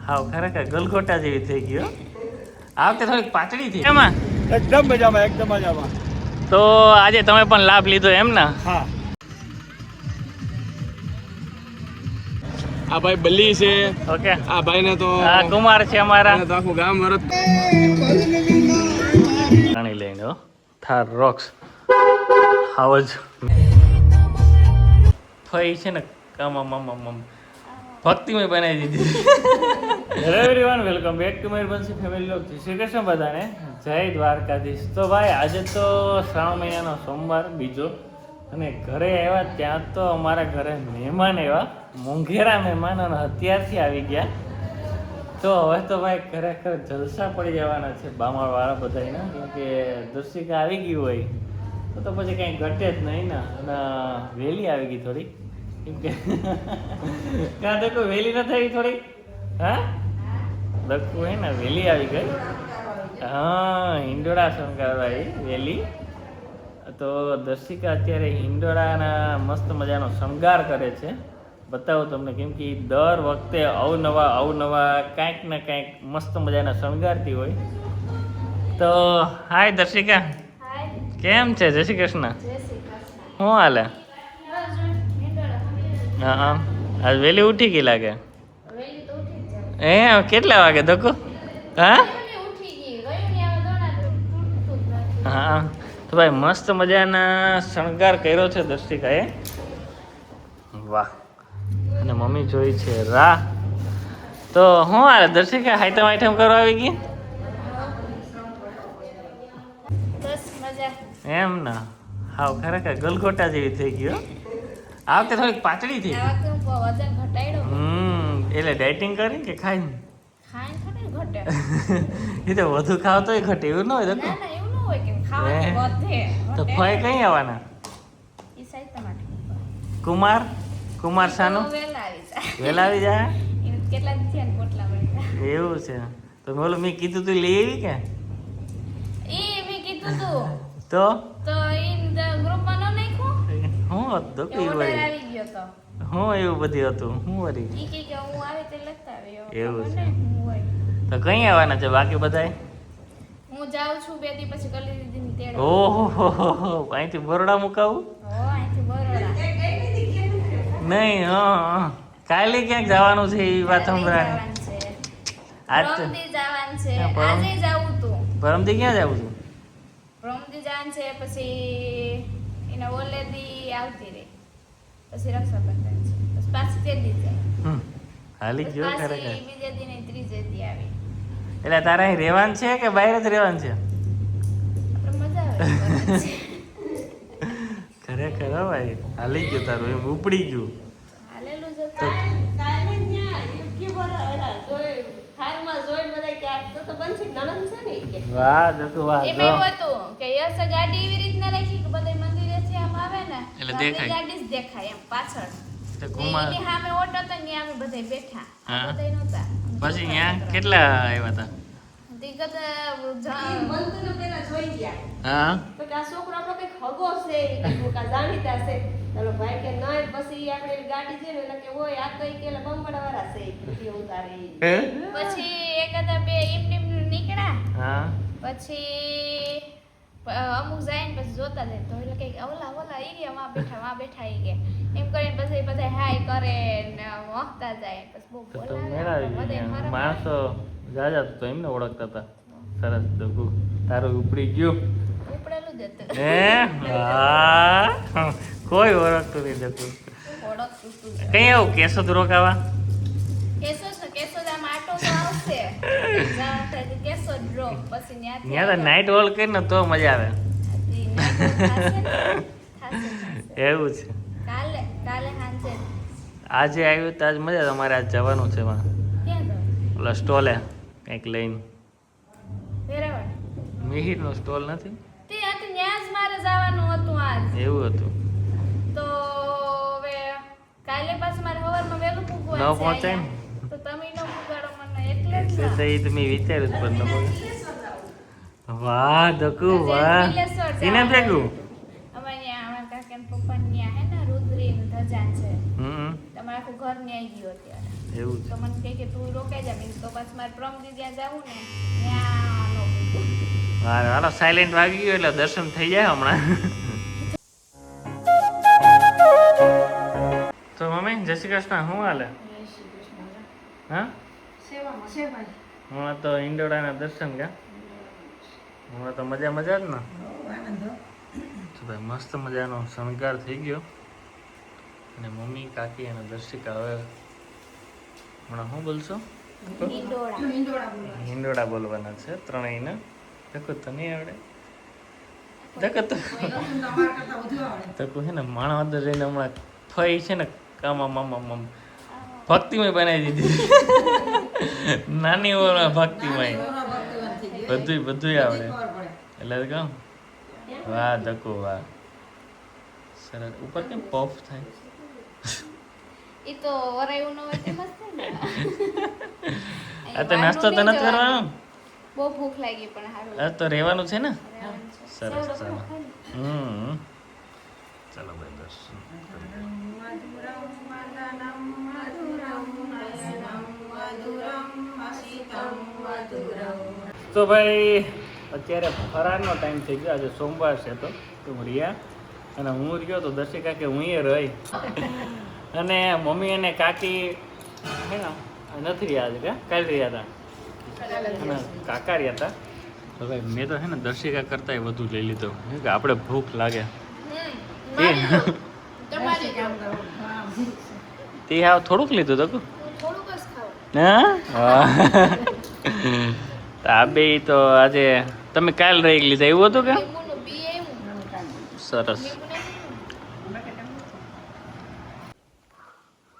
હાવ ખરેખર ગલગોટા જેવી થઈ ગયો. આ વખતે થોડીક પાતળી થઈ એમાં. એકદમ મજામાં, એકદમ મજામાં. તો આજે તમે પણ લાભ લીધો એમ ને? હા. આ ભાઈ બલ્લી છે. ઓકે. આ ભાઈને તો આ કુમાર છે અમારા. તો આખું ગામ વરત પાણી લઈને હો. થાર રોક્સ હાવજ ફઈ છે ને કામ ભક્તિમય બનાવી દીધી. Hello everyone, welcome back to my Bansi family vlog. જય શ્રી કૃષ્ણ બધાને, જય દ્વારકાધીશ. તો ભાઈ આજે તો શ્રાવણ મહિનાનો સોમવાર બીજો, અને ઘરે આવ્યા ત્યાં તો અમારા ઘરે મહેમાન આવ્યા, મોંઘેરા મહેમાન, અને અત્યારથી આવી ગયા. તો હવે તો ભાઈ ખરેખર જલસા પડી જવાના છે બામણવાળા બધાના, કેમ કે દર્શિકા આવી ગઈ હોય તો પછી કંઈ ઘટે જ નહીં ને. અને વહેલી આવી ગઈ થોડી, કેમ કે કાં તો કોઈ વહેલી ન થઈ થોડી. હા દક્કુ હે ને વહેલી આવી ગઈ. હા, હિંડોળા શણગારવાઈ વહેલી. તો દર્શિકા અત્યારે હિંડોળાના મસ્ત મજાનો શણગાર કરે છે. બતાવું તમને, કેમ કે દર વખતે અવનવા કાંઈક ને કાંઈક મસ્ત મજાના શણગારતી હોય. તો હાય દર્શિકા, કેમ છે? જય શ્રી કૃષ્ણ. શું હાલે? હા, આજ વહેલી ઉઠી ગઈ લાગે. એ કેટલા વાગે ધક્કો? હા હા. તો ભાઈ મસ્ત મજાના શણગાર કર્યો છે દર્શિકાએ. વાહ. અને મમ્મી જોઈ છે રાહ. તો હું હાલે દર્શિકા, આઈટમ કરવા આવી ગઈ એમ ના? હાવ ખરેખર ગલગોટા જેવી થઈ ગયો. આ વખતે થોડીક પાતળી થઈ. એટલે ડાયટિંગ કરી કે ખાઈને? એ તો વધુ ખાવ તોય ઘટે એવું ન હોય. તો ફય કઈ આવવાના? કુમાર સાનું વેલા આવી જાય. એવું છે? તો બોલો, મેં કીધું તું લઈ આવી કે? તો હું હતું હું એવું બધું હતું હું વળી એવું છે? તો કઈ આવવાના છે બાકી બધા? હું જાઉં છું 2 દી પછી કલી દીદી તેડે. ઓહો, અહીંથી બરોડા મુકાવું? અહીંથી બરોડા નહીં. હા, કાલે ક્યાંક જવાનું છે એ વાત સંભળાય. આજ પરમદી જવાનું છે. આજે જાવું તું. પરમદી ક્યાં જવું છું? પરમદી જવાનું છે, પછી એના ઓલેદી આવતી રે, પછી રક્ષાબંધન છે, પછી પાછી તે દી જાય. હાલી ગયો ખરેખર. બીજે દી ને ત્રીજે દી આવી. એટલે તારે અહીં રહેવાનું છે કે બહાર જ રહેવાનું છે? મજા આવે. ખરેખર ભાઈ હાલી ગયું તારું, એમ ઉપડી ગયું. હાલેલું જ કાલે ન્યા યુકી બરાબર જોઈ હાલમાં જોઈ બધા કે આ તો બનશે નણંદ છે ને કે. વાહ દકુ વાહ. એમાં એવું હતું કે યસ ગાડી એવી રીતના રાખી કે બધા મંદિરે છે આમ આવે ને એટલે દેખાય. ગાડી જ દેખાય એમ પાછળ. તો કુમાર એની સામે ઓટો તો ને અમે બધા બેઠા. હા. બધા નહોતા. પછી ત્યાં કેટલા આવ્યા હતા? દિગત મંતુને પેલા જોઈ ગયા. હા. તો કે આ છોકરો આપણો કઈક હગો છે કે કા જાણીતા છે. ચાલો ભાઈ કે નહીં, પછી આપણે ગાડી છે ને એટલે કે હોય આ તો કે બંબડવાળા છે વિડિયો ઉતારે. પછી એકાદા બે એમ નીકળ્યા. હા. પછી અમુક જાય ને પછી જોતા જાય તો એટલે કે ઓલા એરિયા માં બેઠા એ કે એમ કરીને પછી બધા હાય કરે ને વખતા જાય. પછી બહુ તો બોલાવે મેળા માણસો જાજા તો એમને ઓળખતા હતા. સરસ દકુ, તારું ઉપડી ગયું. ઉપડેલું જ હતું. હા, કોઈ ઓળખતું નહીં દકુ. ઓળખતું તું કઈ આવું કેશોદ રોકાવા? કેશોદ આમ આટો તો આવશે. કેશોદ ડ્રોપ પછી ત્યાં તો નાઇટ વોલ કરીને તો મજા આવે. એવું છે? કાલે સાંજે આજે આવ્યું તો આજ મજા. તમારે આજ જવાનું છે એમાં ક્યાં તો ઓલા સ્ટોલે કંઈક લઈને. વેરાવળ મિહિરનો સ્ટોલ નથી? તે આ તો ન્યા જ મારે જવાનું હતું આજ. એવું હતું? તો હવે કાલે પાછું મારે સવારમાં વહેલું પૂગવાનું ન છે પહોંચાય ને? અહીંયા. તો તમે ન પૂગાડો મને એટલે જ એટલે તો એ તો મેં વિચાર્યું જ પણ ન વાહ દકુ વાહ. એને ભેગું અમારે ત્યાં અમારા કાકા ને પપ્પા ને ત્યાં હે ને રુદ્રી ને ધજા છે. હમ તમારે આખું ઘર ન્યાય ગયું અત્યારે. એવું તો છે? મને કહે કે તું રોકાઈ જામ તો બસ મારે પ્રમદી ત્યાં જવું ને ત્યાં નો પૂછું. હા હાલો સાયલેન્ટ વાગી ગયો એટલે દર્શન થઈ જાય હમણાં. તો મમ્મી જય શ્રી કૃષ્ણ, શું હાલે? હા હમણાં તો ઈંડોળાના દર્શન કા હમણાં તો મજા જ ને. તો ભાઈ મસ્ત મજાનો શણગાર થઈ ગયો અને મમ્મી કાકી અને દર્શિકા હવે હમણાં શું બોલશો? હિંડોળા બોલવાના છે ત્રણેયને. દેખો તો નહીં આવડે દેખો તો હે ને માણસ અંદર જઈને હમણાં ફઈ છે ને કામ ભક્તિમય બનાવી દીધી. નાની ઓળા ભક્તિમય બધું આવડે એટલે કામ. વાહ ધક્કો વાહ સરસ. ઉપર કેમ પફ થાય? ઈ તો વરાયું ન હોય તે મસ્ત ને. આ તો નાસ્તો તો નથી કરવાનો. બહુ ભૂખ લાગી પણ હારું આ તો રહેવાનું છે ને. રહેવાનું છે. સરસ સેવ ચાલો. રખડો ખાઈ લે. ચાલો ભાઈ દર્શન. તો ભાઈ અત્યારે ફરારનો ટાઈમ થઈ ગયો. આજે સોમવાર છે તો રહ્યા અને હું રહ્યો તો દર્શિકા કે હું રહી અને મમ્મી અને કાકી હે ને નથી રહ્યા આજે કાલ રહ્યા હતા અને કાકા રહ્યા હતા. તો ભાઈ મેં તો હે ને દર્શિકા કરતા વધુ લઈ લીધો કે આપણે ભૂખ લાગે તમારી જામ તે હાવ થોડુંક લીધું તો થોડુંક જ ખાવ. હા આ બે તો આજે તમે કાલ રહી લીધા એવું હતું કે? લીંબુનું બી આવ્યું. સરસ. લીંબુ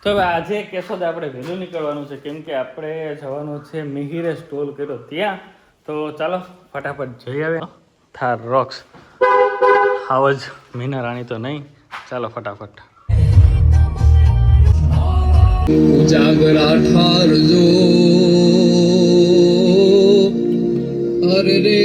તો હવે આજે કેશોદ આપણે વહેલું નીકળવાનું છે કેમ કે આપણે જવાનું છે મિહિરે સ્ટોલ કર્યો ત્યાં. તો ચાલો ફટાફટ જઈ આવે. થાર રોક્સ હાવ જ મીના રાણી તો નહીં. ચાલો ફટાફટ. ઉજાગરા ઠારજો અરે રે.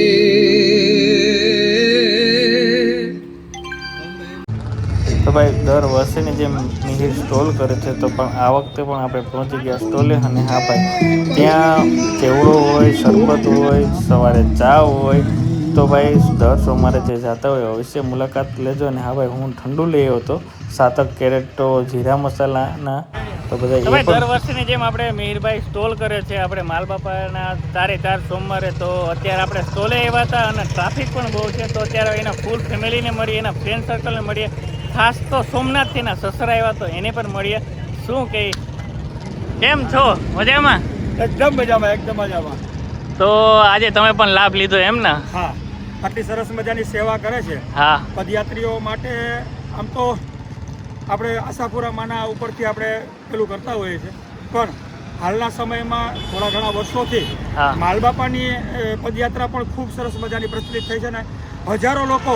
તો ભાઈ દર વર્ષેની જેમ મિહિર સ્ટોલ કરે છે તો પણ આ વખતે પણ આપણે પહોંચી ગયા સ્ટોલે. અને હા ભાઈ ત્યાં ચેવડો હોય, શરબત હોય, સવારે ચા હોય. તો ભાઈ દર સોમવારે જે જતા હોય અવશ્ય મુલાકાત લેજો. અને હા ભાઈ હું ઠંડુ લઈ આવ્યો હતો 7 કેરેટો જીરા મસાલાના. તો બધા દર વર્ષની જેમ આપણે મિહિરભાઈ સ્ટોલ કરે છે આપણે માલબાપાના 4 સોમવારે. તો અત્યારે આપણે સ્ટોલે આવ્યા હતા અને ટ્રાફિક પણ બહુ છે. તો અત્યારે એના ફૂલ ફેમિલીને મળીએ, એના ફ્રેન્ડ સર્કલને મળીએ. ખાસ તો સોમનાથથી એના સસરા આવ્યા તો એને પણ મળીએ. શું કહે કેમ છો? મજામાં? એકદમ મજામાં તો આજે તમે પણ લાભ લીધો એમ ને? હા, આટલી સરસ મજાની સેવા કરે છે હા પદયાત્રીઓ માટે. આમ તો આપણે આશાપુરા માના ઉપરથી આપણે પેલું કરતા હોઈએ છીએ પણ હાલના સમયમાં થોડા ઘણા વર્ષોથી હા. માલબાપાની પદયાત્રા પણ ખૂબ સરસ મજાની પ્રચલિત થઈ છે ને હજારો લોકો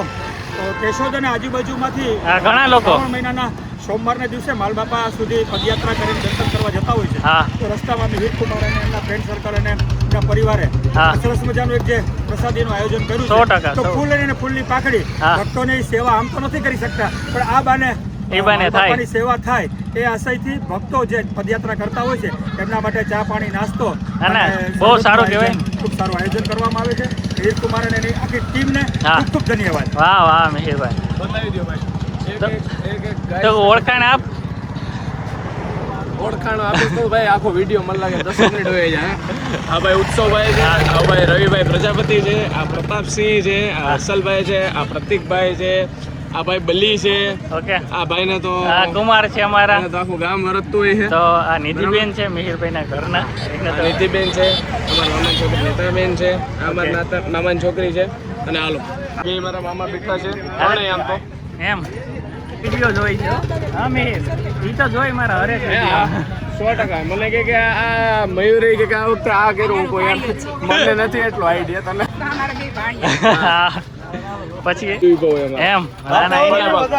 કેશોદ અને આજુબાજુમાંથી ઘણા લોકો શ્રાવણ મહિનાના સોમવારના દિવસે માલબાપા સુધી પદયાત્રા કરીને દર્શન કરવા જતા હોય છે. હા. તો રસ્તામાં મિહિર કુમાર અને એમના ફ્રેન્ડ સર્કલ અને એમના પરિવારે હા. સરસ મજાનું એક જે પ્રસાદીનું આયોજન કર્યું 100%, છે. તો ફૂલ અને ફૂલની પાકડી હા. ભક્તોની સેવા આમ તો નથી કરી શકતા પણ આ બાને એ બાને થાય. માલબાપાની સેવા થાય એ આશયથી ભક્તો જે પદયાત્રા કરતા હોય છે એમના માટે ચા પાણી નાસ્તો અને અને બહુ સારું આયોજન, કહેવાય. ખૂબ સારું આયોજન કરવામાં આવે છે. મિહિર કુમાર અને એની આખી ટીમને હા. ખૂબ ખૂબ ધન્યવાદ. વાહ વાહ મિહિરભાઈ. બતાવી દો ભાઈ. તો ઓળખાણ આપ. ઓળખાણ આપીશ તો ભાઈ આખો વિડીયો મને લાગે 10 મિનિટ હોય જાય. આ ભાઈ ઉત્સવભાઈ છે, આ ભાઈ રવિભાઈ પ્રજાપતિ છે, આ પ્રતાપસિંહ છે, આ અસલભાઈ છે, આ પ્રતિકભાઈ છે, આ ભાઈ બલી છે. ઓકે આ ભાઈને તો આ કુમાર છે અમારા. એને તો આખું ગામ વરતતું હોય છે. તો આ નિધિબેન છે મિહિરભાઈના ઘરના. એને આ તો નીતિબેન છે, અમારા મામાની છોકરી નેત્રાબેન છે, આ અમારા મામાની છોકરી છે અને હાલો બે મારા મામા બેઠા છે. ત્રણેય આમ તો એમ વિડીયો જોઈ છે. હા મિહિર ઈ તો જોઈ મારા હરેક વિડીયો. 100%. મને કે આ મયુરી કે આ વખતે આ કર્યું કોઈ યાર મને નથી એટલો આઈડિયા તમે પછી તું કહો એમાં. એમ ના, ના,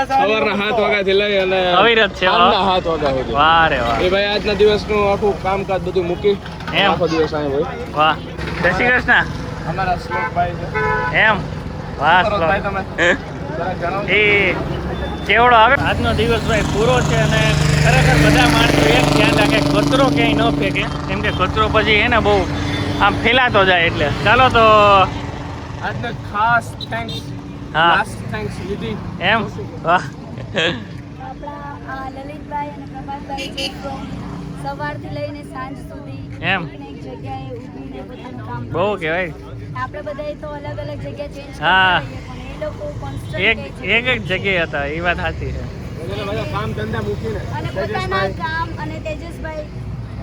સવારના 7 વાગ્યાથી લઈ અને અવિરત છે, હો. સાંજના 7 વાગ્યા સુધી. વાહ રે વાહ એ ભાઈ આજના દિવસનું આખું કામકાજ બધું મૂકી એમ. આખો દિવસ અહીં હોય. વાહ જય શ્રી કૃષ્ણ. અમારા શ્લોકભાઈ છે. એમ વાહ ભાઈ તમે એ કેવડો આવે. આજનો દિવસ ભાઈ પૂરો છે અને ખરેખર બધા માણસો એક ધ્યાન રાખે કચરો ક્યાંય ન ફેંકે કેમ કે કચરો પછી હે ને બહુ આમ ફેલાતો જાય એટલે ચાલો તો આજનો ખાસ થેન્ક્સ હા. લાસ્ટ થેન્ક્સ વિધિ એમ વાહ આપણા લલિતભાઈ અને પ્રભાતભાઈ જે સવારથી લઈને સાંજ સુધી એમ. એક જગ્યાએ ઊભીને પોતાનું કામ બહુ કરે છે. કહેવાય આપણે બધાએ તો અલગ અલગ જગ્યા ચેન્જ હા. પણ એ લોકો એક કોન્સ્ટન્ટ એક એક જગ્યાએ હતા એ વાત સાચી છે બધા કામ ધંધા મૂકીને અને પોતાના કામ અને તેજસભાઈ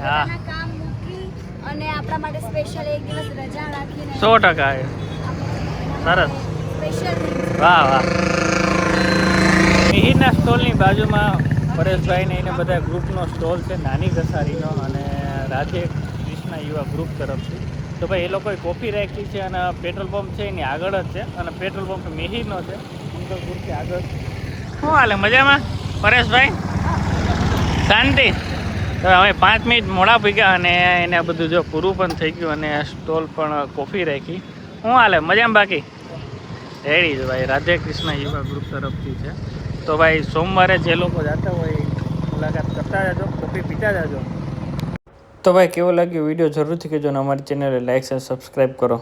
હા. પોતાના કામ મૂકી અને આપણા માટે સ્પેશિયલ એક દિવસ રજા રાખીને 100% સરસ. સ્પેશિયલ વાહ વાહ મિહિરના સ્ટોલની બાજુમાં પરેશભાઈ ને એને બધા ગ્રુપનો સ્ટોલ છે નાની કસારીનો અને રાધે કૃષ્ણ યુવા ગ્રુપ તરફથી તો ભાઈ એ લોકોએ કોફી રાખી છે અને પેટ્રોલ પંપ છે એની આગળ જ છે અને પેટ્રોલ પંપ મિહિરનો છે અંકલ ગ્રુપથી આગળ શું હાલે મજામાં પરેશભાઈ શાંતિ તો હવે 5 મિનિટ મોડા પીગ્યા અને એને બધું જો પૂરું પણ થઈ ગયું અને સ્ટોલ પણ કોફી રાખી શું હાલે મજામાં બાકી રેડી છે ભાઈ રાધે કૃષ્ણ યુવા ગ્રુપ તરફથી છે તો ભાઈ સોમવારે જે લોકો જતા હોય મુલાકાત કરતા જજો કોફી પીતા જજો તો ભાઈ કેવો લાગ્યો વિડીયો જરૂરથી કહેજો અને અમારી ચેનલને લાઈક અને સબસ્ક્રાઈબ કરો